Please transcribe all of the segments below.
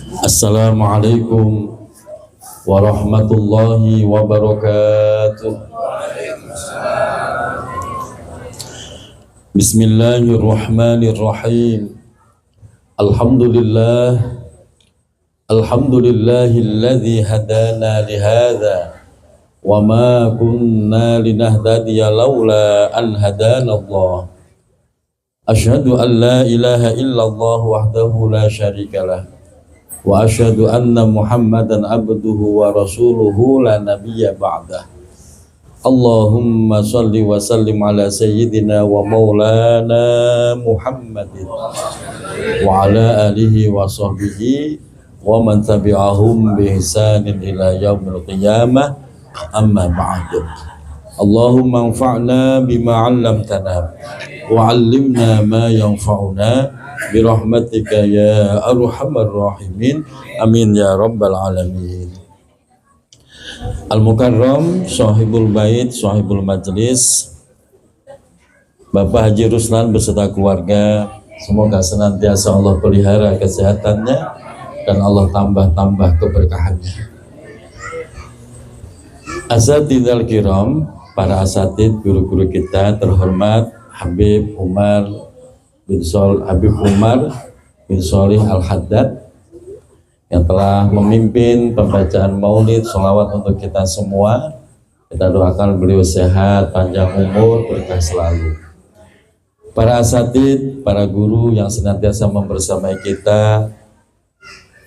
Assalamualaikum warahmatullahi wabarakatuh. Bismillahirrahmanirrahim. Alhamdulillahilladzi hadana lihadza wa ma kunna linahtadiya laula an hadanallah. Asyhadu an la ilaha illallah wahdahu la syarikalah wa asyhadu anna Muhammadan abduhu wa rasuluhu la nabiyya ba'dah. Allahumma shalli wa sallim ala sayyidina wa maulana Muhammadin wa ala alihi wa sahbihi wa man tabi'ahum bi ihsanin ila yaumil qiyamah, amma ba'du. Allahumma anfa'na bima 'allamtana wa 'allimna ma yanfa'una birahmatika ya arhamar rahimin, amin ya rabbal alamin. Al-Mukarram, sahibul bait, sahibul majlis, Bapak Haji Ruslan beserta keluarga, semoga senantiasa Allah pelihara kesehatannya dan Allah tambah keberkahannya. Asatidal kiram, para asatid, guru-guru kita terhormat, Habib Umar bin Sholih Al-Haddad yang telah memimpin pembacaan maulid sholawat untuk kita semua. Kita doakan beliau sehat, panjang umur, berkah selalu. Para asatid, para guru yang senantiasa membersamai kita,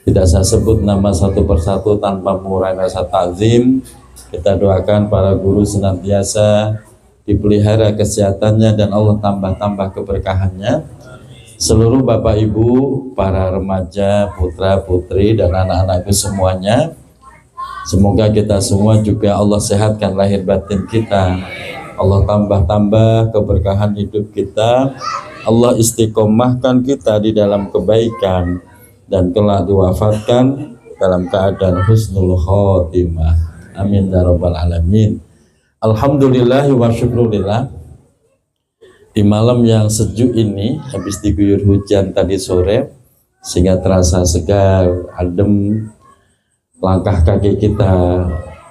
tidak saya sebut nama satu persatu tanpa mengurangi rasa takzim. Kita doakan para guru senantiasa dipelihara kesehatannya dan Allah tambah keberkahannya. Seluruh Bapak Ibu, para remaja, putra putri dan anak-anakku semuanya, semoga kita semua juga Allah sehatkan lahir batin kita, Allah tambah keberkahan hidup kita, Allah istiqomahkan kita di dalam kebaikan dan kelak diwafatkan dalam keadaan husnul khotimah, amin ya rabbal alamin. Alhamdulillah wa syukurillah. Di malam yang sejuk ini, habis diguyur hujan tadi sore, sehingga terasa segar, adem, langkah kaki kita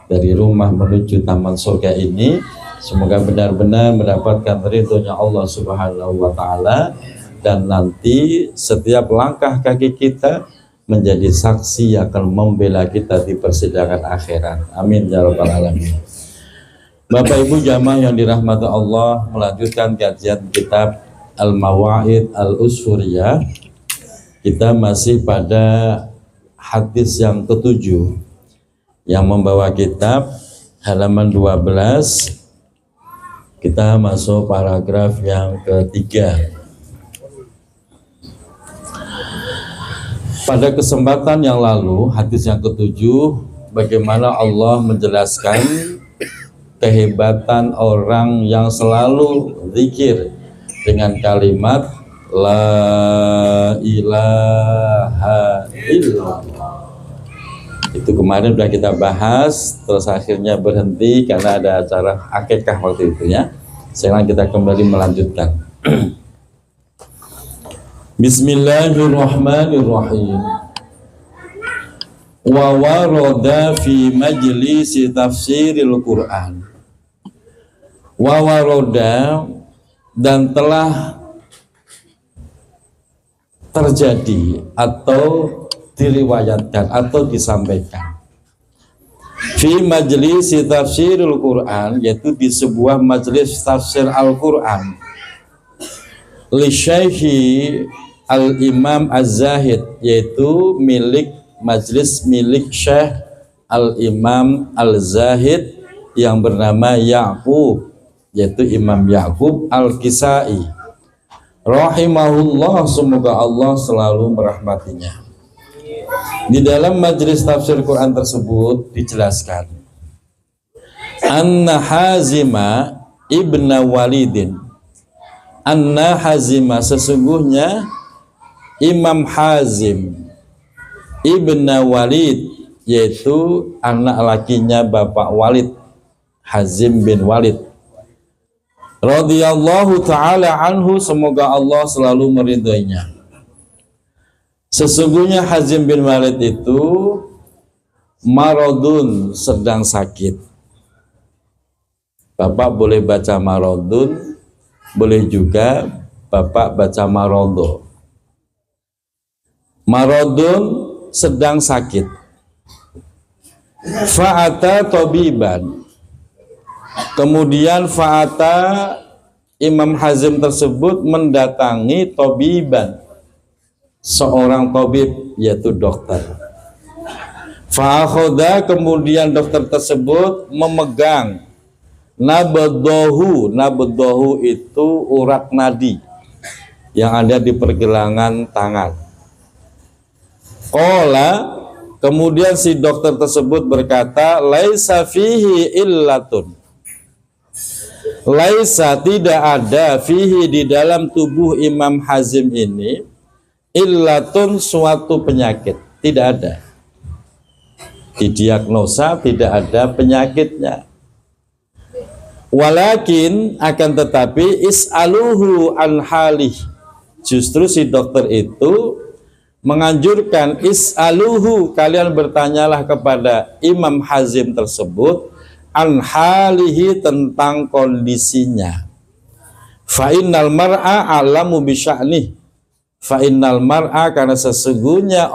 dari rumah menuju taman surga ini, semoga benar-benar mendapatkan ridhonya Allah Subhanahu wa Ta'ala, dan nanti setiap langkah kaki kita menjadi saksi yang akan membela kita di persidangan akhirat, amin ya rabbal alamin. Bapak Ibu jamaah yang dirahmati Allah, melanjutkan kajian kitab Al-Mawa'id Al-Usfuriyah. Kita masih pada hadis yang ketujuh yang membawa kitab halaman 12. Kita masuk paragraf yang ketiga. Pada kesempatan yang lalu, hadis yang ketujuh, bagaimana Allah menjelaskan kehebatan orang yang selalu zikir dengan kalimat la ilaha illallah. Itu kemarin sudah kita bahas, terus akhirnya berhenti karena ada acara akikah waktu itu ya. Sekarang kita kembali melanjutkan. Bismillahirrahmanirrahim. Wa warada fi majlisi tafsiril Qur'an. Wawaroda, dan telah terjadi atau diriwayatkan atau disampaikan fi majlis tafsirul Quran, yaitu di sebuah majelis tafsir Al-Quran, li Syekhi Al-Imam Az-Zahid, yaitu majelis milik Syekh Al-Imam Al-Zahid yang bernama Ya'qub, yaitu Imam Ya'qub Al-Kisai rahimahullah, semoga Allah selalu merahmatinya. Di dalam majelis tafsir Quran tersebut dijelaskan Anna Hazima ibna Walidin, Anna Hazima, sesungguhnya Imam Hazim ibna Walid, yaitu anak lakinya Bapak Walid, Hazim bin Walid radhiyallahu ta'ala anhu, semoga Allah selalu meridhoinya. Sesungguhnya Hazim bin Walid itu marodun, sedang sakit. Bapak boleh baca marodun, boleh juga Bapak baca marodo. Marodun, sedang sakit. Fa'ata tobiban. Kemudian fa'ata, Imam Hazim tersebut mendatangi tobiban, seorang tabib, yaitu dokter. Fa'akhoda, kemudian dokter tersebut memegang nabdohu. Nabdohu itu urat nadi yang ada di pergelangan tangan. Qala, kemudian si dokter tersebut berkata, laisa fihi illatun. Laisa, tidak ada, fihi, di dalam tubuh Imam Hazim ini, illatun, suatu penyakit. Tidak ada. Didiagnosa tidak ada penyakitnya. Walakin, akan tetapi, is'aluhu an halih. Justru si dokter itu menganjurkan, is'aluhu, kalian bertanyalah kepada Imam Hazim tersebut, an halihi, tentang kondisinya. Fa innal mar'a alamu bi sya'nih. Fa innal mar'a, karena sesungguhnya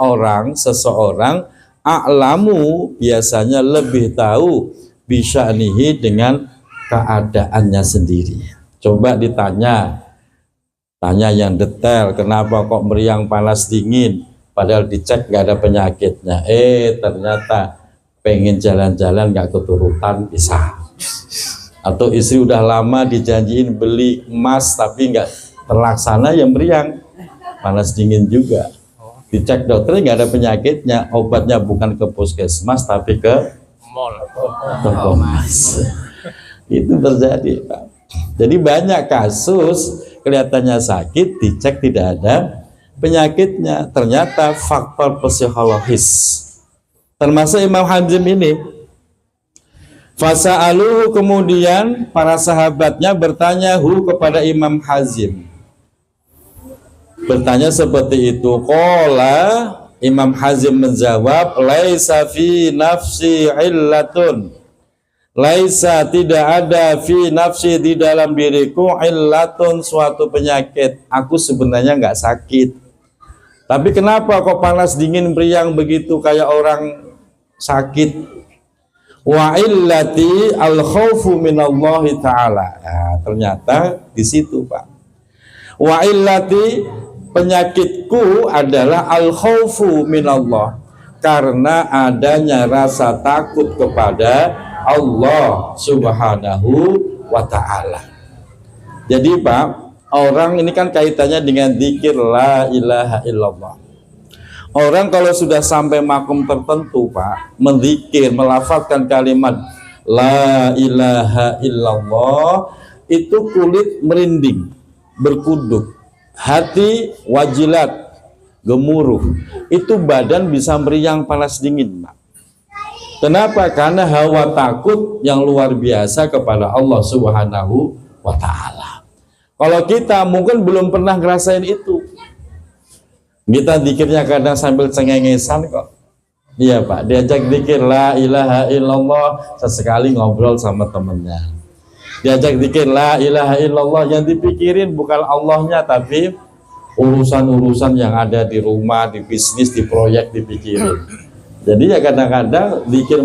seseorang a'lamu, biasanya lebih tahu, bi sya'nihi, dengan keadaannya sendiri. Coba ditanya, tanya yang detail, kenapa kok meriang panas dingin, padahal dicek nggak ada penyakitnya. Ternyata pengen jalan-jalan nggak keturutan, bisa. Atau istri udah lama dijanjiin beli emas tapi nggak terlaksana, yang meriang panas dingin juga. Dicek dokter nggak ada penyakitnya, obatnya bukan ke puskesmas tapi ke toko emas. Itu terjadi, Pak. Jadi banyak kasus kelihatannya sakit, dicek tidak ada penyakitnya, ternyata faktor psikologis. Termasuk Imam Hazim ini. Fasa'aluhu, kemudian para sahabatnya bertanya kepada Imam Hazim. Bertanya seperti itu. Qala, Imam Hazim menjawab, laisa fi nafsi illatun. Laisa, tidak ada, fi nafsi, di dalam diriku, illatun, suatu penyakit. Aku sebenarnya nggak sakit. Tapi kenapa kok panas dingin meriang begitu kayak orang sakit? Wa illati al khaufu minallahi ta'ala. Nah, ternyata di situ, Pak. Wa illati, penyakitku adalah al khaufu minallah, karena adanya rasa takut kepada Allah Subhanahu wa ta'ala. Jadi, Pak, orang ini kan kaitannya dengan dzikir la ilaha illallah. Orang kalau sudah sampai makom tertentu, Pak, menzikir, melafazkan kalimat la ilaha illallah, itu kulit merinding, berkuduk, hati wajilat, gemuruh, itu badan bisa meriang panas dingin, Pak. Kenapa? Karena hawa takut yang luar biasa kepada Allah Subhanahu wa ta'ala. Kalau kita mungkin belum pernah ngerasain itu. Kita zikirnya kadang sambil cengengesan kok. Iya, Pak, diajak zikir la ilaha illallah, sesekali ngobrol sama temennya. Diajak zikir la ilaha illallah, yang dipikirin bukan Allahnya, tapi urusan-urusan yang ada di rumah, di bisnis, di proyek dipikirin. Jadi ya kadang-kadang zikir,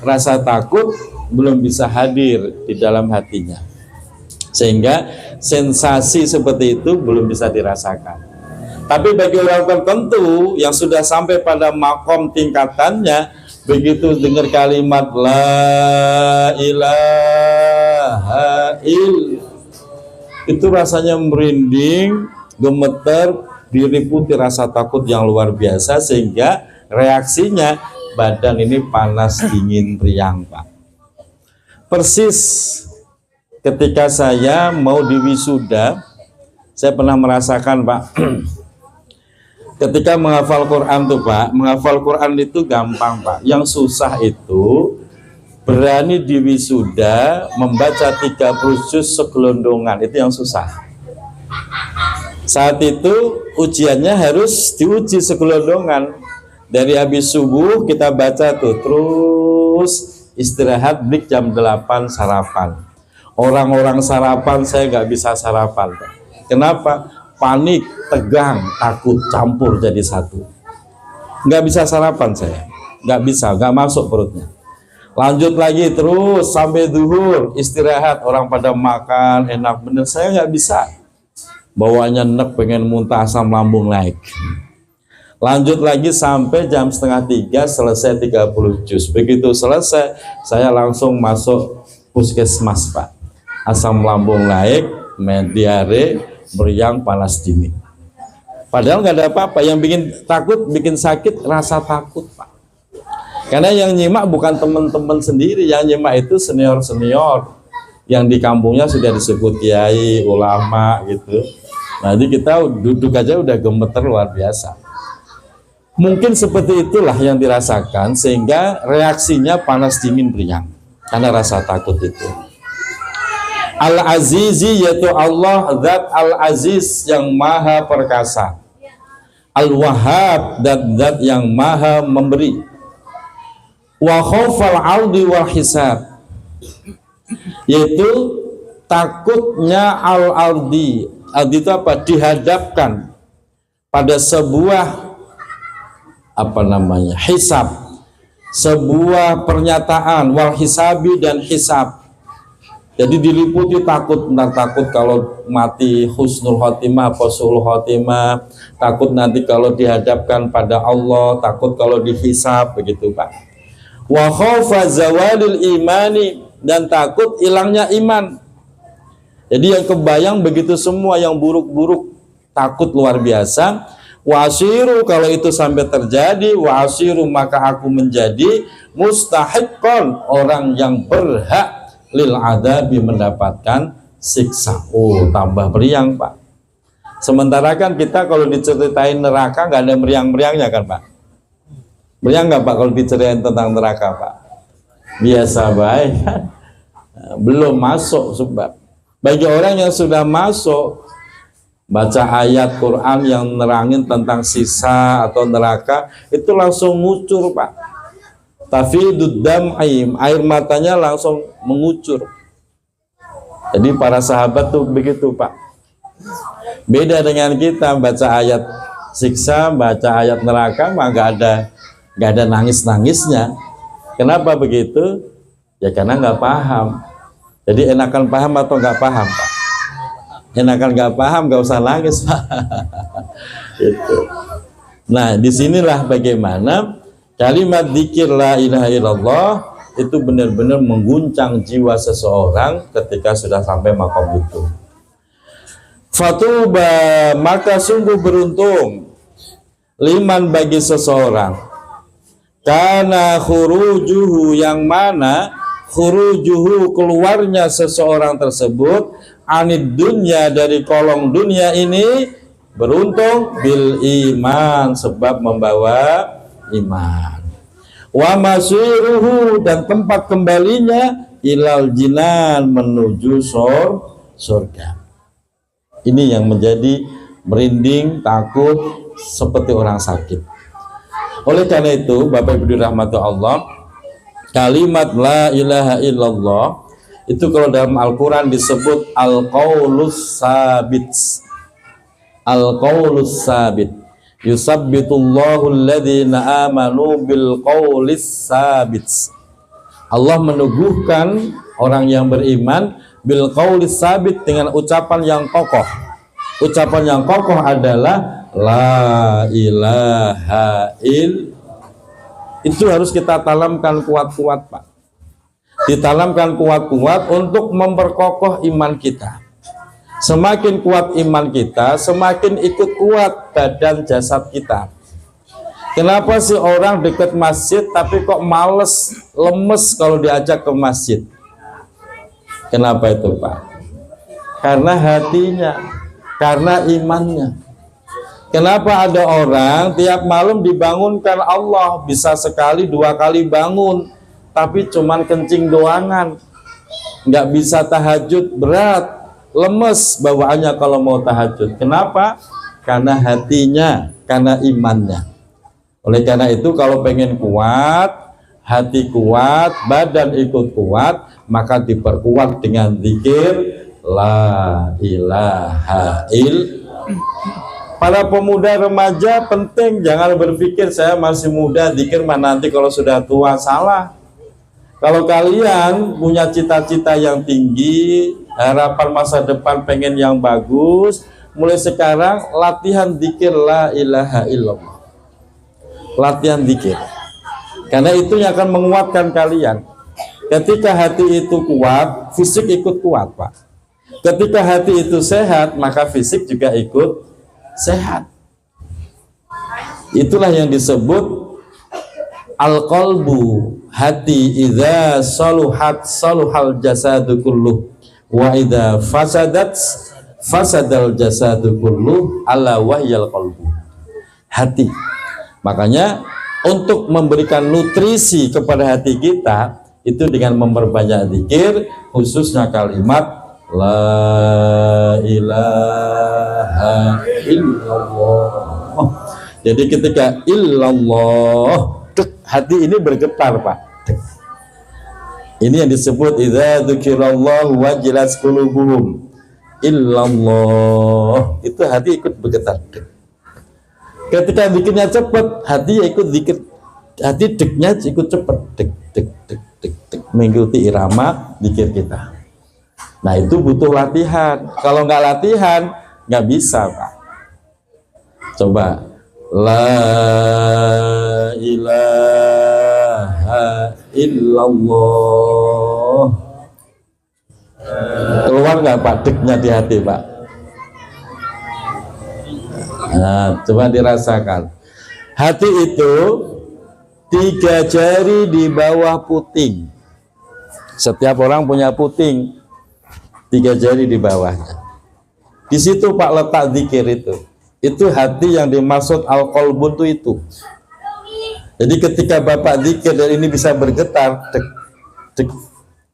rasa takut belum bisa hadir di dalam hatinya, sehingga sensasi seperti itu belum bisa dirasakan. Tapi bagi orang tertentu yang sudah sampai pada makom tingkatannya, begitu dengar kalimat la ilaha illallah, itu rasanya merinding, gemeter, diliputi rasa takut yang luar biasa, sehingga reaksinya badan ini panas dingin riang, Pak. Persis ketika saya mau diwisuda, saya pernah merasakan, Pak. Ketika menghafal Quran tuh, Pak, menghafal Quran itu gampang, Pak. Yang susah itu berani diwisuda membaca 30 juz segelondongan, itu yang susah. Saat itu ujiannya harus diuji segelondongan. Dari habis subuh kita baca tuh, terus istirahat, break jam 8 sarapan. Orang-orang sarapan, saya nggak bisa sarapan. Kenapa? Panik, tegang, takut, campur jadi satu. Nggak bisa sarapan saya, nggak bisa, nggak masuk perutnya. Lanjut lagi terus sampai zuhur, istirahat, orang pada makan, enak bener, saya nggak bisa. Bawaannya enak, pengen muntah, asam lambung naik. Lanjut lagi sampai jam setengah 3, selesai 30 juz. Begitu selesai, saya langsung masuk puskesmas, Pak. Asam lambung naik, diare, meriang, panas dingin. Padahal nggak ada apa-apa. Yang bikin takut, bikin sakit, rasa takut, Pak. Karena yang nyimak bukan teman-teman sendiri, yang nyimak itu senior-senior yang di kampungnya sudah disebut kiai, ulama gitu. Nah, jadi kita duduk aja udah gemeter luar biasa. Mungkin seperti itulah yang dirasakan sehingga reaksinya panas dingin meriang karena rasa takut itu. Al-Azizi yaitu Allah Zat Al-Aziz yang maha perkasa, Al-Wahhab dan Zat yang maha memberi. Wa khaufal ardi wal hisab, yaitu takutnya al-ardi. Ardi itu apa? Dihadapkan pada sebuah hisab, sebuah pernyataan, wal hisabi dan hisab. Jadi diliputi takut, takut kalau mati husnul khotimah, posul khotimah, takut nanti kalau dihadapkan pada Allah, takut kalau dihisab, begitu Pak. Wa khaufa zawalil imani, dan takut hilangnya iman. Jadi yang kebayang begitu semua yang buruk-buruk, takut luar biasa. Wasiru, kalau itu sampai terjadi, wasiru maka aku menjadi mustahiqon, orang yang berhak lil adabi, mendapatkan siksa. Oh, tambah meriang Pak. Sementara kan kita kalau diceritain neraka nggak ada meriang-meriangnya kan Pak. Meriang nggak Pak kalau diceritain tentang neraka Pak? Biasa baik kan? Belum masuk sebab. Bagi orang yang sudah masuk, baca ayat Quran yang nerangin tentang sisa atau neraka, itu langsung ngucur Pak. Tafidud dam'im, air matanya langsung mengucur. Jadi para sahabat tuh begitu Pak. Beda dengan kita baca ayat siksa, baca ayat neraka, mah nggak ada nangis-nangisnya. Kenapa begitu? Ya karena nggak paham. Jadi enakan paham atau nggak paham Pak? Enakan nggak paham, nggak usah nangis Pak. Itu. Nah, disinilah bagaimana kalimat dzikir la ilaha illallah itu benar-benar mengguncang jiwa seseorang ketika sudah sampai makom itu. Fatuba, maka sungguh beruntung liman bagi seseorang karena khurujuhu, yang mana khurujuhu keluarnya seseorang tersebut anid dunya, dari kolong dunia ini, beruntung bil iman, sebab membawa iman. Wa masiruhu, dan tempat kembalinya ilal jinan, menuju surga. Ini yang menjadi merinding, takut seperti orang sakit. Oleh karena itu Bapak Ibu dirahmati Allah, kalimat la ilaha illallah itu kalau dalam Al-Quran disebut al-qaulus sabit. Al-qaulus sabit. Yusabbitullahu alladhina amanu bil qaulis sabit. Allah meneguhkan orang yang beriman bil qaulis sabit, dengan ucapan yang kokoh. Ucapan yang kokoh adalah la ilaha il. Itu harus kita tanamkan kuat-kuat Pak. Ditanamkan kuat-kuat untuk memperkokoh iman kita. Semakin kuat iman kita, semakin ikut kuat badan jasad kita. Kenapa sih orang dekat masjid tapi kok males, lemes kalau diajak ke masjid? Kenapa itu Pak? Karena hatinya, karena imannya. Kenapa ada orang tiap malam dibangunkan Allah, bisa sekali dua kali bangun, tapi cuman kencing doangan, nggak bisa tahajud, berat. lemes bawaannya kalau mau tahajud. Kenapa? Karena hatinya, karena imannya. Oleh karena itu kalau pengen kuat, hati kuat, badan ikut kuat, maka diperkuat dengan zikir la ilaha illallah. Para pemuda remaja penting, jangan berpikir saya masih muda, zikir mah nanti kalau sudah tua. Salah. Kalau kalian punya cita-cita yang tinggi, harapan masa depan pengen yang bagus, mulai sekarang latihan zikir la ilaha illallah. Latihan zikir. Karena itu yang akan menguatkan kalian. Ketika hati itu kuat, fisik ikut kuat, Pak. Ketika hati itu sehat, maka fisik juga ikut sehat. Itulah yang disebut al-qalbu, hati. Idza saluhat saluhal jasadu kulluh wa idza fasadat fasadal jasadu kulluh ala wahyal qalbu. Hati. Makanya untuk memberikan nutrisi kepada hati kita itu dengan memperbanyak zikir, khususnya kalimat la ilaha illallah. Jadi ketika illallah, hati ini bergetar, Pak. Ini yang disebut idza dzukirallahu wajilat qulubuhum. Illallah, itu hati ikut bergetar. Ketika zikirnya cepat, hati ikut zikir. Hati deknya ikut cepat, dek dek dek dek dek, mengikuti irama zikir kita. Nah itu butuh latihan. Kalau nggak latihan nggak bisa, Pak. Coba la ilaha illallah, keluar nggak Pak deknya di hati, Pak? Nah, coba dirasakan. Hati itu 3 jari di bawah puting. Setiap orang punya puting 3 jari di bawahnya. Di situ Pak letak zikir itu. Itu hati yang dimaksud al-qalbun itu. Jadi ketika Bapak zikir dan ini bisa bergetar, dek, dek,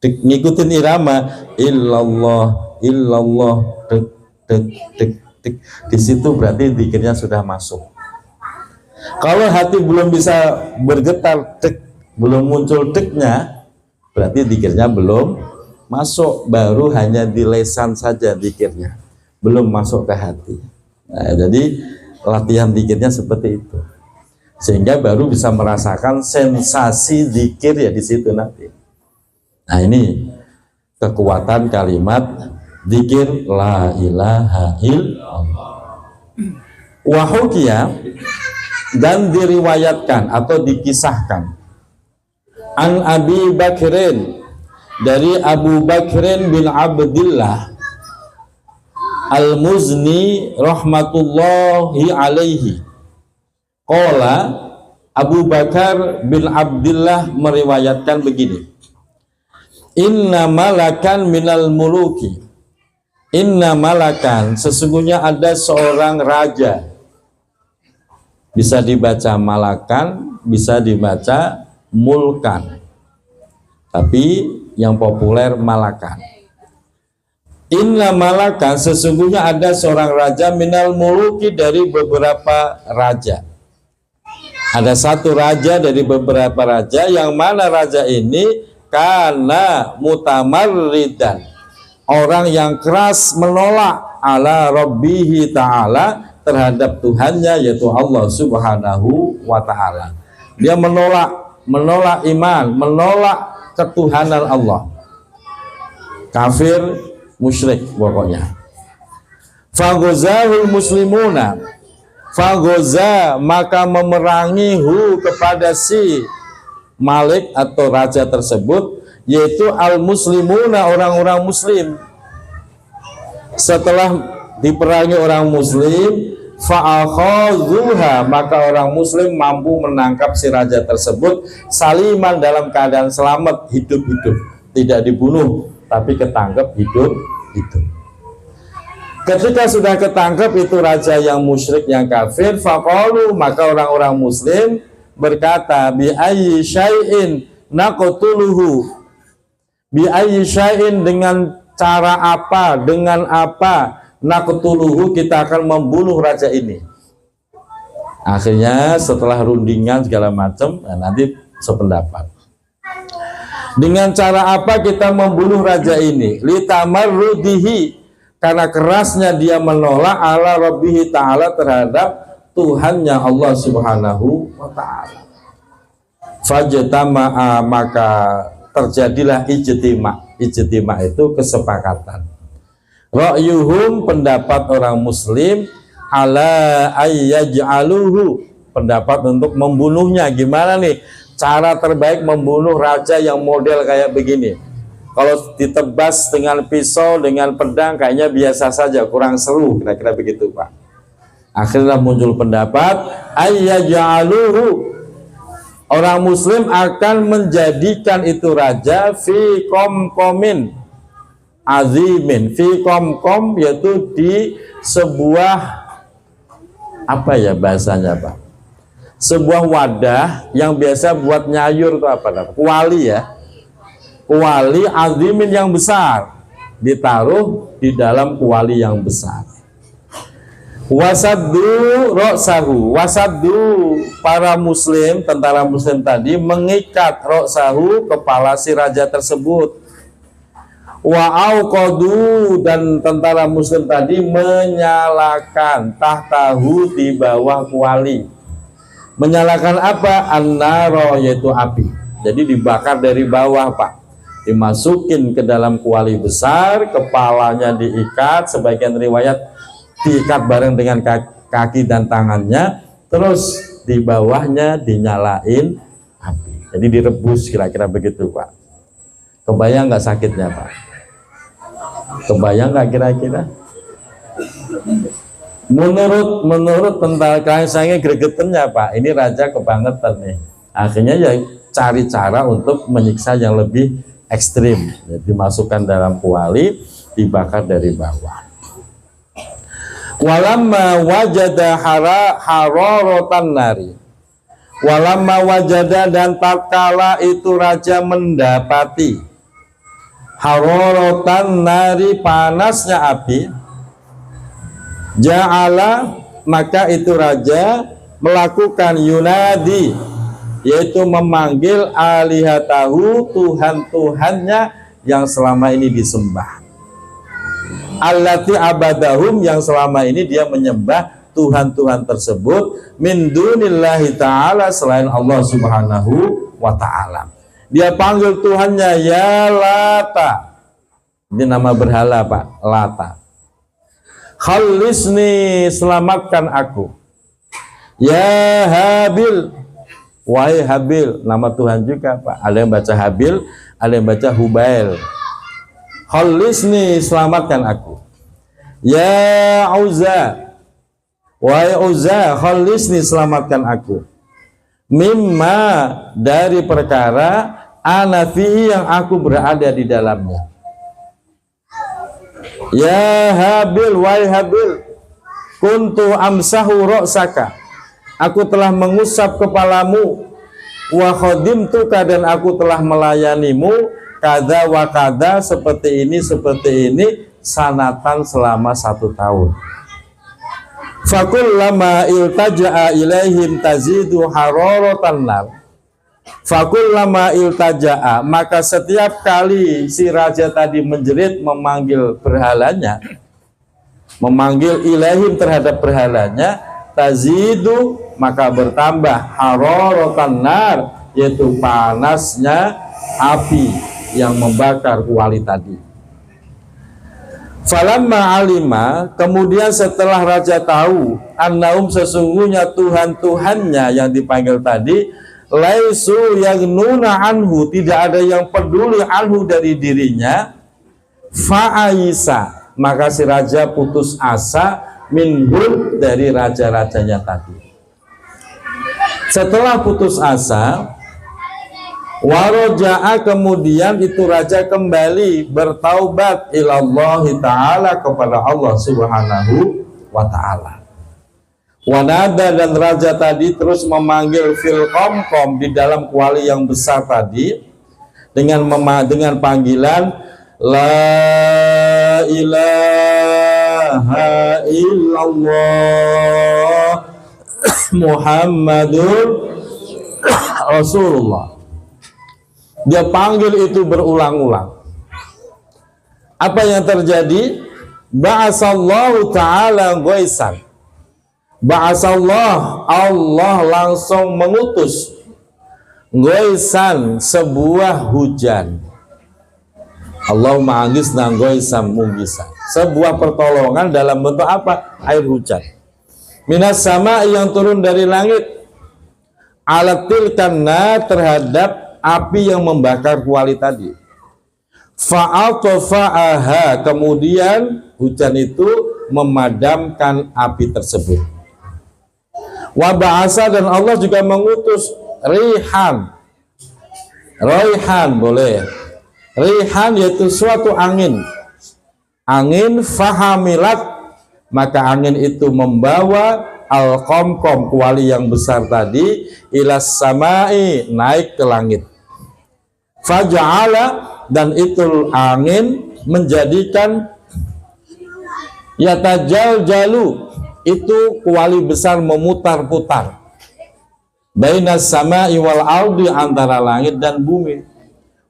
dek, ngikutin irama illallah, illallah, dek, dek, dek, dek. Di situ berarti zikirnya sudah masuk. Kalau hati belum bisa bergetar, dek, belum muncul deknya, berarti zikirnya belum masuk, baru hanya di lesan saja zikirnya, belum masuk ke hati. Nah, jadi latihan zikirnya seperti itu, sehingga baru bisa merasakan sensasi zikir ya di situ nanti. Nah ini kekuatan kalimat zikir la ilaha illallah. Wahukia, dan diriwayatkan atau dikisahkan an Abi Bakrin, dari Abu Bakrin bin Abdillah Al-Muzni rahmatullahi alaihi. Qala, Abu Bakar bin Abdillah meriwayatkan begini. Inna malakan minal muluki. Inna malakan, sesungguhnya ada seorang raja. Bisa dibaca malakan, bisa dibaca mulkan. Tapi yang populer malakan. Inna malakan, sesungguhnya ada seorang raja minal muluki, dari beberapa raja. Ada satu raja dari beberapa raja, yang mana raja ini kana mutamarridan, orang yang keras menolak ala rabbihi ta'ala, terhadap Tuhannya yaitu Allah subhanahu wa ta'ala. Dia menolak iman, menolak ketuhanan Allah, kafir, musyrik pokoknya. Faghazahul muslimuna, faghaza, maka memerangi kepada si malik atau raja tersebut, yaitu al muslimuna, orang-orang muslim. Setelah diperangi orang muslim, fa'akhazuha, maka orang muslim mampu menangkap si raja tersebut saliman, dalam keadaan selamat, hidup-hidup, tidak dibunuh tapi ketangkep hidup-hidup. Ketika sudah ketangkep itu raja yang musyrik, yang kafir, faqalu, maka orang-orang muslim berkata, bi ayyi syai'in naqtuluhu, bi ayyi syai'in, dengan cara apa, dengan apa naqtuluhu, kita akan membunuh raja ini. Akhirnya setelah rundingan segala macam, nanti sependapat. Dengan cara apa kita membunuh raja ini? Litamarrudihi, karena kerasnya dia menolak ala rabbihi ta'ala, terhadap Tuhannya Allah subhanahu wa ta'ala. Fajtama'a, maka terjadilah ijtima. Ijtima itu kesepakatan. Ra'yuhum, pendapat orang muslim, ala ayyaj'aluhu, pendapat untuk membunuhnya. Gimana nih cara terbaik membunuh raja yang model kayak begini? Kalau ditebas dengan pisau, dengan pedang, kayaknya biasa saja, kurang seru, kira-kira begitu Pak. Akhirnya muncul pendapat ayyaj'aluhu, orang muslim akan menjadikan itu raja fi komkomin azimin. Fi komkom yaitu di sebuah, apa ya bahasanya Pak, sebuah wadah yang biasa buat nyayur itu apa? Kuali ya, kuali azimin yang besar, ditaruh di dalam kuali yang besar. Wasaddu roksahu, wasaddu, para muslim, tentara muslim tadi mengikat roksahu, kepala si raja tersebut. Wa'auqadu, dan tentara muslim tadi menyalakan tahtahu, di bawah kuali. Menyalakan apa? An-naro, yaitu api. Jadi dibakar dari bawah Pak, dimasukin ke dalam kuali besar, kepalanya diikat, sebagian riwayat diikat bareng dengan kaki dan tangannya, terus di bawahnya dinyalain api. Jadi direbus, kira-kira begitu Pak. Kebayang nggak sakitnya Pak? Kebayang nggak kira-kira? Menurut tentara kalian, saya gregetennya Pak, ini raja kebangetan nih. Akhirnya ya cari cara untuk menyiksa yang lebih ekstrim. Jadi dimasukkan dalam kuali, dibakar dari bawah. Walamma wajada hararatan nari, walamma wajada, dan tatkala itu raja mendapati hararatan nari, panasnya api, ja'ala, maka itu raja melakukan yunadi, yaitu memanggil alihatahu, Tuhan-Tuhannya yang selama ini disembah. Allati abadahum, yang selama ini dia menyembah Tuhan-Tuhan tersebut, min dunillahi ta'ala, selain Allah subhanahu wa ta'ala. Dia panggil Tuhannya, ya Lata, ini nama berhala Pak, Lata. Khalisni, selamatkan aku. Ya Habil, wahai Habil, nama Tuhan juga Pak. Ada yang baca Habil, ada yang baca Hubail. Khalisni, selamatkan aku. Ya Uzza, wahai Uzza, khalisni, selamatkan aku. Mimma, dari perkara ana fihi, yang aku berada di dalamnya. Ya Habil, wahai Habil, kuntu amsahu ra'saka, aku telah mengusap kepalamu, wa khadimtuka, dan aku telah melayanimu, kada wa kada, seperti ini sanatan, selama 1 tahun. Fakullama iltaja'a ilaihim tazidu hararatan nar. Fakullama iltaja'a, maka setiap kali si raja tadi menjerit, memanggil berhalanya, memanggil ilaihim, terhadap berhalanya, tazidu, maka bertambah hararatan nar, yaitu panasnya api yang membakar kuali tadi. Falamma alima, kemudian setelah raja tahu, annahum, sesungguhnya Tuhan-Tuhannya yang dipanggil tadi, laisu yagnuna anhu, tidak ada yang peduli anhu, dari dirinya, fa'aisa, maka si raja putus asa, minhum, dari raja-rajanya tadi. Setelah putus asa, waroja'a, kemudian itu raja kembali bertaubat ilallahi ta'ala, kepada Allah subhanahu wa ta'ala. Wanada, dan raja tadi terus memanggil fil komkom, di dalam kuali yang besar tadi, dengan panggilan La ilaha illallah Muhammadur Rasulullah. Dia panggil itu berulang-ulang. Apa yang terjadi? Ba'asallahu ta'ala ghaisan. Ba'asallah, Allah langsung mengutus ghaisan, sebuah hujan. Allahumma aghisna ghaisan mughisan. Sebuah pertolongan dalam bentuk apa? Air hujan. Minas sama yang turun dari langit. Alatil karena terhadap api yang membakar kuali tadi. Fa'atofa'aha, kemudian hujan itu memadamkan api tersebut. Wa ba'asa, dan Allah juga mengutus rihan. Raihan boleh. Rihan yaitu suatu angin. Angin fahamilat, maka angin itu membawa al-qamqam, kuali yang besar tadi, ilas samai, naik ke langit. Faja'ala, dan itu angin menjadikan yatajal jalu, itu kuali besar memutar-putar. Bainas samai wal ardi, antara langit dan bumi.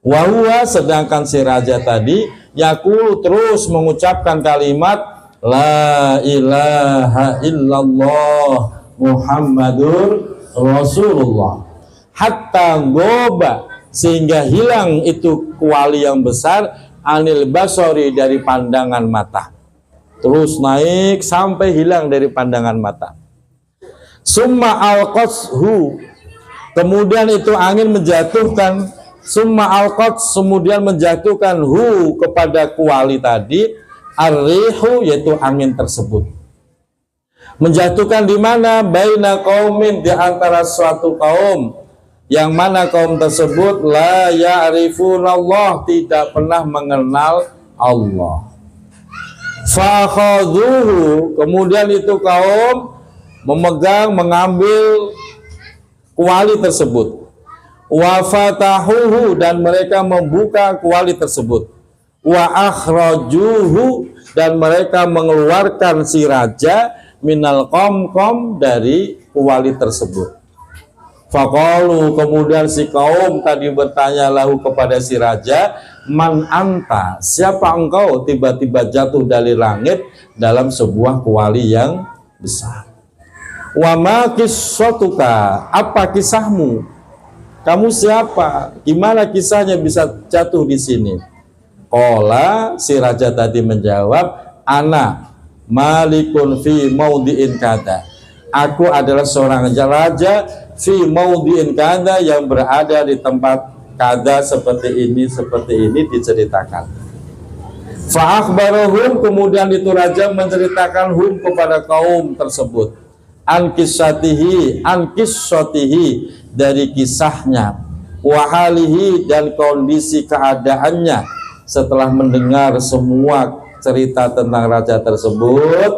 Wahuwa, sedangkan si raja tadi yaqulu, terus mengucapkan kalimat la ilaha illallah Muhammadur Rasulullah, hatta goba, sehingga hilang itu kuali yang besar, anil basori, dari pandangan mata, terus naik sampai hilang dari pandangan mata. Summa alqashu, kemudian itu angin menjatuhkan, summa alqas, kemudian menjatuhkan hu, kepada kuali tadi, ar-rihu, yaitu angin tersebut. Menjatuhkan di mana? Baina qaumin, di antara suatu kaum, yang mana kaum tersebut la ya'rifunallah, tidak pernah mengenal Allah. Fakhadhuhu, kemudian itu kaum memegang, mengambil kuali tersebut. Wa fatahuhu, dan mereka membuka kuali tersebut. Wa akhrajuhu, dan mereka mengeluarkan si raja minal qamqam, dari kuali tersebut. Faqalu, kemudian si kaum tadi bertanya lahu, kepada si raja, man anta, siapa engkau tiba-tiba jatuh dari langit dalam sebuah kuali yang besar. Wa ma qissatuka, apa kisahmu? Kamu siapa? Gimana kisahnya bisa jatuh di sini? Qala, si raja tadi menjawab, ana malikun fi maudhi'in kada. Aku adalah seorang raja fi maudhi'in kada, yang berada di tempat kada, seperti ini diceritakan. Fa akhbarahum, kemudian itu raja menceritakan hum, kepada kaum tersebut, an kisatihi, dari kisahnya, wahalihi, dan kondisi keadaannya. Setelah mendengar semua cerita tentang raja tersebut,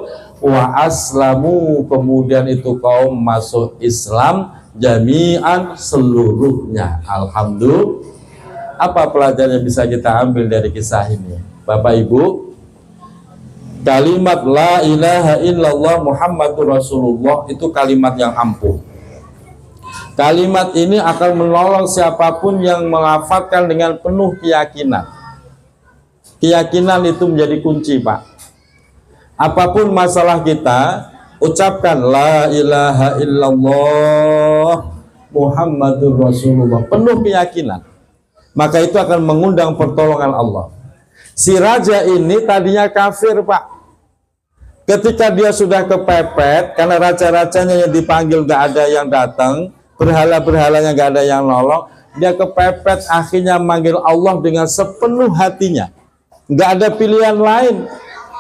wa aslamu, kemudian itu kaum masuk Islam, jami'an, seluruhnya. Alhamdulillah. Apa pelajaran yang bisa kita ambil dari kisah ini, Bapak Ibu? Kalimat la ilaha illallah Muhammadur Rasulullah itu kalimat yang ampuh. Kalimat ini akan menolong siapapun yang melafadzkan dengan penuh keyakinan. Keyakinan itu menjadi kunci, Pak. Apapun masalah kita, ucapkan la ilaha illallah Muhammadur Rasulullah, penuh keyakinan. Maka itu akan mengundang pertolongan Allah. Si raja ini tadinya kafir, Pak. Ketika dia sudah kepepet, karena raja-rajanya yang dipanggil gak ada yang datang, berhala-berhalanya gak ada yang nolong, dia kepepet, akhirnya manggil Allah dengan sepenuh hatinya. Gak ada pilihan lain,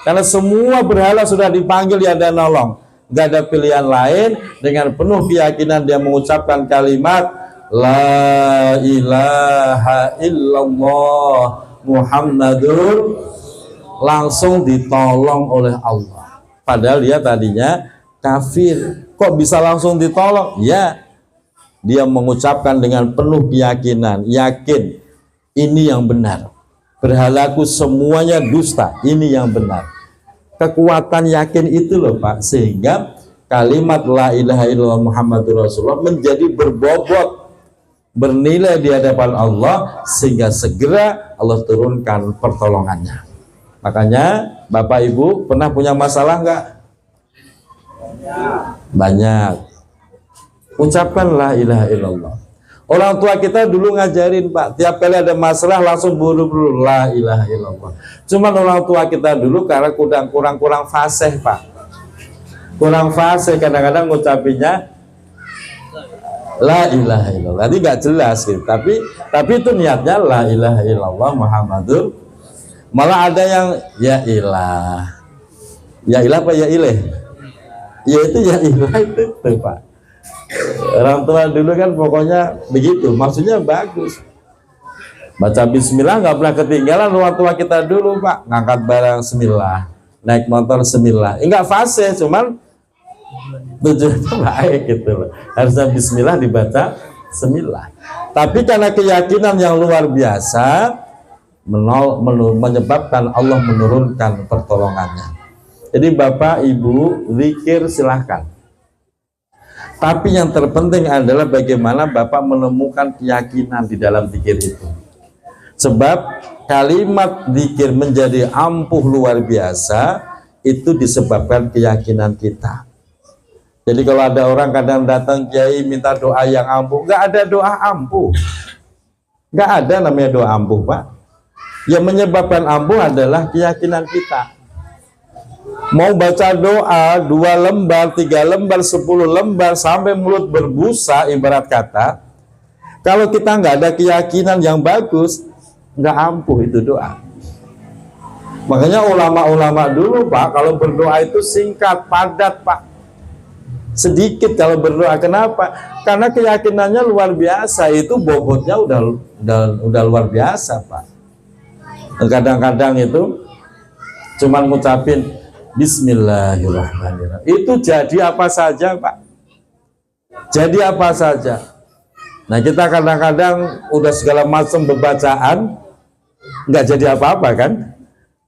karena semua berhala sudah dipanggil, dia ada nolong. Gak ada pilihan lain, dengan penuh keyakinan dia mengucapkan kalimat la ilaha illallah Muhammadur, langsung ditolong oleh Allah. Padahal dia tadinya kafir. Kok bisa langsung ditolong? Ya, dia mengucapkan dengan penuh keyakinan, yakin ini yang benar. berhalaku semuanya dusta. Ini yang benar. Kekuatan yakin itu loh Pak, sehingga kalimat la ilaha illallah Muhammadur Rasulullah menjadi berbobot, bernilai di hadapan Allah, sehingga segera Allah turunkan pertolongannya. Makanya Bapak Ibu pernah punya masalah nggak? Banyak. Ucapkan la ilaha illallah. Orang tua kita dulu ngajarin Pak, tiap kali ada masalah langsung buru-buru la ilaha illallah. Cuman orang tua kita dulu karena kurang fasih Pak, kurang fasih, kadang-kadang ngucapinnya la ilaha illallah, jadi nggak jelas gitu. Tapi itu niatnya la ilaha illallah Muhammadur. Malah ada yang ya ilah apa ya ilah, ya itu ya ilah itu Pak. Orang tua dulu kan pokoknya begitu, maksudnya bagus. Baca bismillah nggak pernah ketinggalan orang tua kita dulu Pak. Ngangkat barang bismillah, naik motor bismillah. Enggak fasih, cuman tujuannya baik gitu loh. Harusnya bismillah dibaca bismillah. Tapi karena keyakinan yang luar biasa menyebabkan Allah menurunkan pertolongannya. Jadi Bapak Ibu zikir silahkan. Tapi yang terpenting adalah bagaimana Bapak menemukan keyakinan di dalam zikir itu. Sebab kalimat zikir menjadi ampuh luar biasa itu disebabkan keyakinan kita. Jadi kalau ada orang kadang datang kiai minta doa yang ampuh, nggak ada doa ampuh, nggak ada namanya doa ampuh Pak. Yang menyebabkan ampuh adalah keyakinan kita. Mau baca doa 2 lembar, 3 lembar, 10 lembar sampai mulut berbusa ibarat kata, kalau kita nggak ada keyakinan yang bagus, nggak ampuh itu doa. Makanya ulama-ulama dulu Pak, kalau berdoa itu singkat, padat Pak. Sedikit kalau berdoa. Kenapa? Karena keyakinannya luar biasa, itu bobotnya udah luar biasa Pak. Kadang-kadang itu cuman ngucapin bismillahirrahmanirrahim, itu jadi apa saja Pak, jadi apa saja. Nah kita kadang-kadang udah segala macam bacaan nggak jadi apa-apa kan,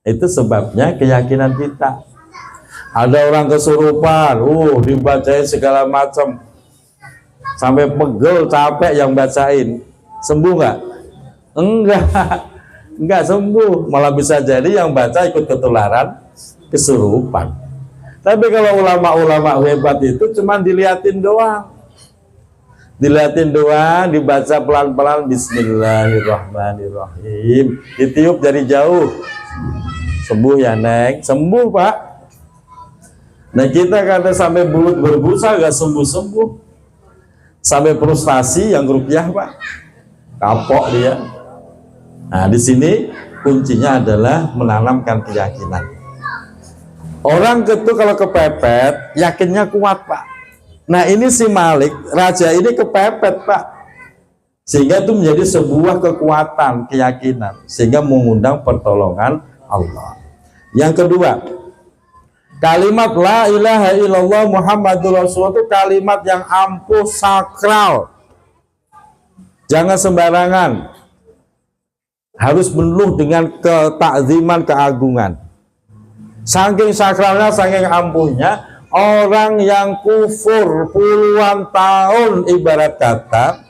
itu sebabnya keyakinan kita. Ada orang kesurupan, dibacain segala macam sampai pegel, capek yang bacain, sembuh nggak? Enggak sembuh, malah bisa jadi yang baca ikut ketularan kesurupan. Tapi kalau ulama-ulama hebat itu cuma diliatin doang, dibaca pelan-pelan bismillahirrahmanirrahim, ditiup dari jauh, sembuh ya Neng, sembuh Pak. Nah kita kata sampai mulut berbusa gak sembuh-sembuh, sampai frustasi yang rupiah Pak, kapok dia. Nah di sini kuncinya adalah menanamkan keyakinan. Orang itu kalau kepepet, yakinnya kuat Pak. Nah ini si Malik, raja ini kepepet Pak, sehingga itu menjadi sebuah kekuatan, keyakinan, sehingga mengundang pertolongan Allah. Yang kedua, kalimat la ilaha illallah Muhammadur Rasulullah itu kalimat yang ampuh, sakral. Jangan sembarangan, harus penuh dengan ketakziman, keagungan. Saking sakralnya, saking ampuhnya, orang yang kufur puluhan tahun ibarat kata,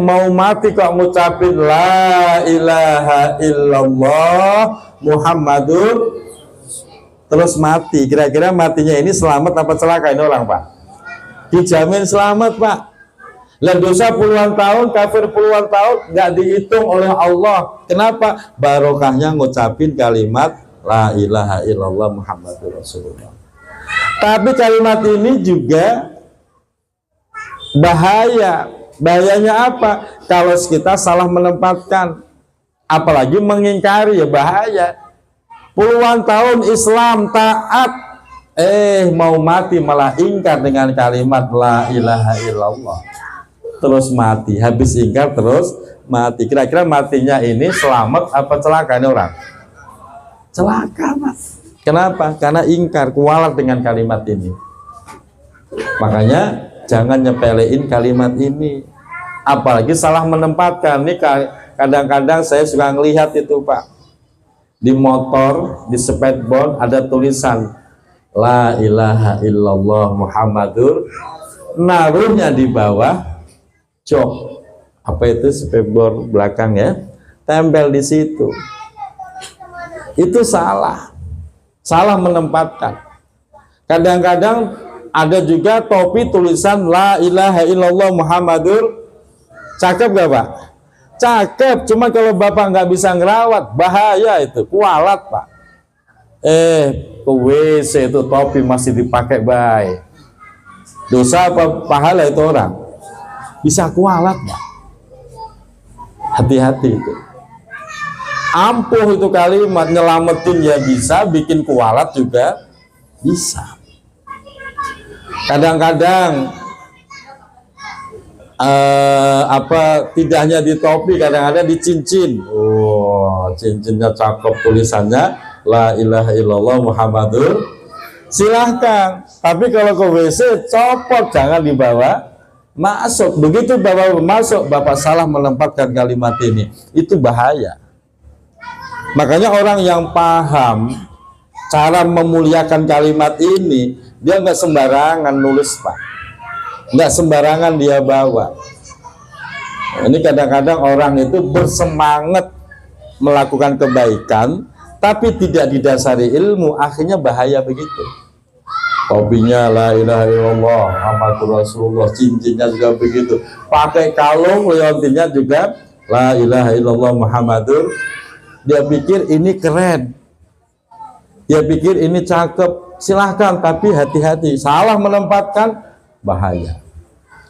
mau mati kok ngucapin la ilaha illallah Muhammadur, terus mati. Kira-kira matinya ini selamat apa celaka ini orang Pak? Dijamin selamat Pak. Lah dosa puluhan tahun, kafir puluhan tahun nggak dihitung oleh Allah. Kenapa? Barokahnya ngucapin kalimat la ilaha illallah Muhammadur Rasulullah. Tapi kalimat ini juga bahaya. Bahayanya apa? Kalau kita salah menempatkan, apalagi mengingkari, ya bahaya. Puluhan tahun Islam taat, mau mati malah ingkar dengan kalimat la ilaha illallah, terus mati. Habis ingkar terus mati. Kira-kira matinya ini selamat apa celaka ini orang? Celaka Pak. Kenapa? Karena ingkar, kualat dengan kalimat ini. Makanya jangan nyepelein kalimat ini, apalagi salah menempatkan. Ini kadang-kadang saya suka ngelihat itu Pak, di motor, di spedboard ada tulisan La ilaha illallah Muhammadur, naruhnya di bawah jok, apa itu, spedboard belakang ya, tempel di situ. Itu salah menempatkan. Kadang-kadang ada juga topi tulisan La ilaha illallah Muhammadur. Cakep gak Pak? Cakep, cuma kalau Bapak nggak bisa ngerawat, bahaya itu, kualat Pak. Ke WC itu topi masih dipakai baik. Dosa apa pahala itu orang? Bisa kualat Pak. Hati-hati itu. Ampuh itu kalimat, nyelamatin ya bisa, bikin kualat juga bisa. Kadang-kadang tidak hanya di topi, kadang-kadang di cincin. Oh, cincinnya cakep, tulisannya La ilaha illallah Muhammadur. Silahkan, tapi kalau ke WC copot, jangan dibawa masuk. Begitu Bapak masuk, Bapak salah menempatkan kalimat ini, itu bahaya. Makanya orang yang paham cara memuliakan kalimat ini, dia nggak sembarangan nulis Pak, nggak sembarangan dia bawa. Ini kadang-kadang orang itu bersemangat melakukan kebaikan, tapi tidak didasari ilmu, akhirnya bahaya begitu. Topinya La ilaha illallah Muhammadur Rasulullah, cincinnya juga begitu, pakai kalung liontinnya juga La ilaha illallah Muhammadur. Dia pikir ini keren, dia pikir ini cakep, silahkan, tapi hati-hati, salah menempatkan bahaya.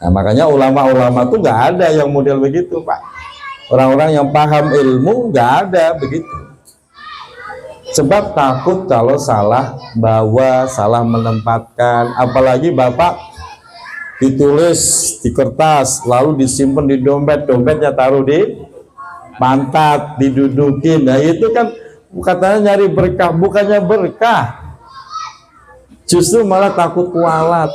Nah, makanya ulama-ulama tuh nggak ada yang model begitu Pak. Orang-orang yang paham ilmu nggak ada begitu. Sebab takut kalau salah bawa, salah menempatkan. Apalagi Bapak ditulis di kertas, lalu disimpan di dompet, dompetnya taruh di pantat, didudukin. Nah itu kan katanya nyari berkah, bukannya berkah, justru malah takut kualat.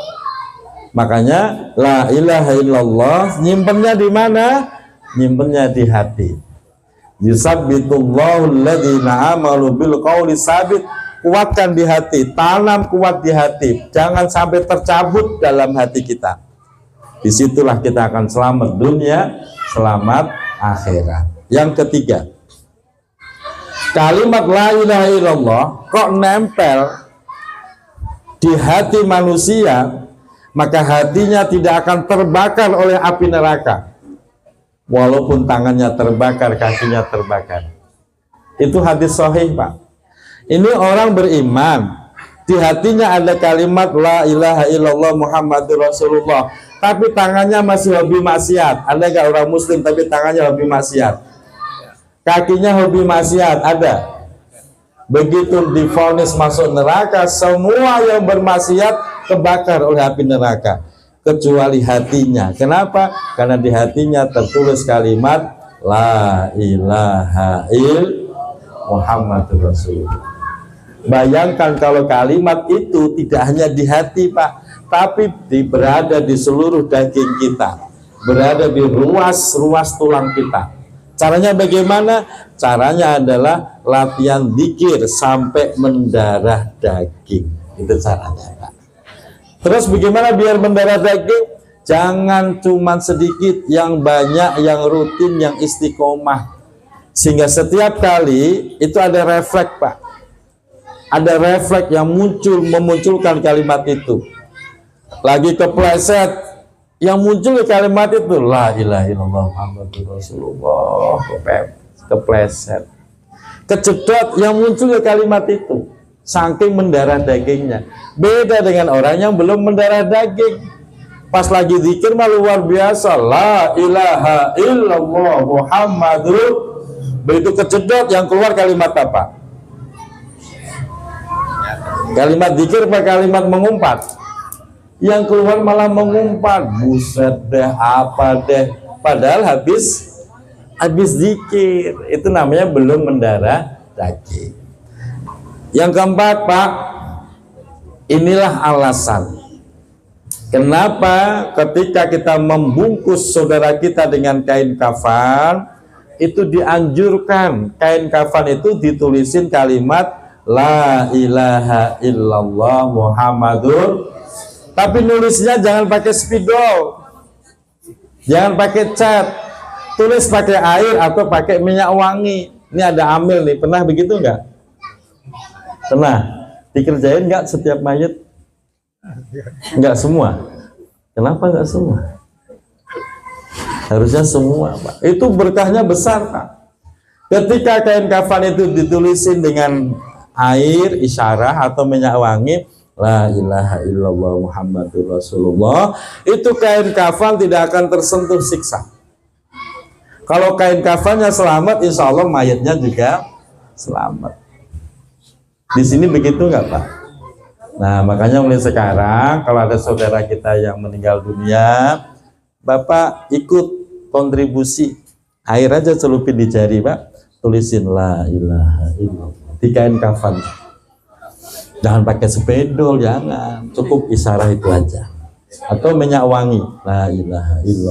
Makanya La ilaha illallah nyimpennya di mana? Nyimpennya di hati. Yusabbitullahu alladhina amanu bil qawli sabit. Kuatkan di hati, tanam kuat di hati, jangan sampai tercabut dalam hati kita. Disitulah kita akan selamat dunia, selamat akhirat. Yang ketiga, kalimat La ilaha illallah kok nempel di hati manusia, maka hatinya tidak akan terbakar oleh api neraka, walaupun tangannya terbakar, kakinya terbakar. Itu hadis sahih Pak. Ini orang beriman, di hatinya ada kalimat La ilaha illallah Muhammadur Rasulullah, tapi tangannya masih hobi maksiat. Ada gak orang muslim tapi tangannya hobi maksiat, kakinya hobi maksiat? Ada. Begitu divonis masuk neraka, semua yang bermaksiat kebakar oleh api neraka, kecuali hatinya. Kenapa? Karena di hatinya tertulis kalimat La ilaha illallah Muhammadur Rasulullah. Bayangkan kalau kalimat itu tidak hanya di hati Pak, tapi berada di seluruh daging kita, berada di ruas-ruas tulang kita. Caranya bagaimana? Caranya adalah latihan zikir sampai mendarah daging. Itu caranya Pak. Terus bagaimana biar mendarah daging? Jangan cuma sedikit, yang banyak, yang rutin, yang istiqomah. Sehingga setiap kali itu ada refleks Pak. Ada refleks yang memunculkan kalimat itu. Lagi kepleset, yang muncul kalimat itu La ilaha illallah Muhammadur Rasulullah, kepleset, kejedot, yang muncul kalimat itu, saking mendarah dagingnya. Beda dengan orang yang belum mendarah daging, pas lagi zikir mah luar biasa, La ilaha illallah Muhammadur, begitu kejedot yang keluar kalimat apa? Kalimat zikir apa kalimat mengumpat? Yang keluar malah mengumpat, buset deh, apa deh, padahal habis zikir. Itu namanya belum mendarah daging. Yang keempat Pak, inilah alasan kenapa ketika kita membungkus saudara kita dengan kain kafan, itu dianjurkan kain kafan itu ditulisin kalimat La ilaha illallah Muhammadur, tapi nulisnya jangan pakai spidol, jangan pakai cat, tulis pakai air atau pakai minyak wangi. Ini ada amil nih, pernah begitu enggak? Pernah? Dikerjain enggak setiap mayit? Enggak semua. Kenapa enggak semua? Harusnya semua, Pak. Itu berkahnya besar, Pak. Ketika kain kafan itu ditulisin dengan air, isyarah atau minyak wangi, La ilaha illallah Muhammadur Rasulullah, itu kain kafan tidak akan tersentuh siksa. Kalau kain kafannya selamat, insya Allah mayatnya juga selamat. Di sini begitu nggak, Pak? Nah, makanya mulai sekarang kalau ada saudara kita yang meninggal dunia, Bapak ikut kontribusi air aja, celupin di jari, Pak, tulisin La ilaha illallah di kain kafan. Jangan pakai spidol, jangan, cukup isyarah itu aja, atau minyak wangi La ilaha illallah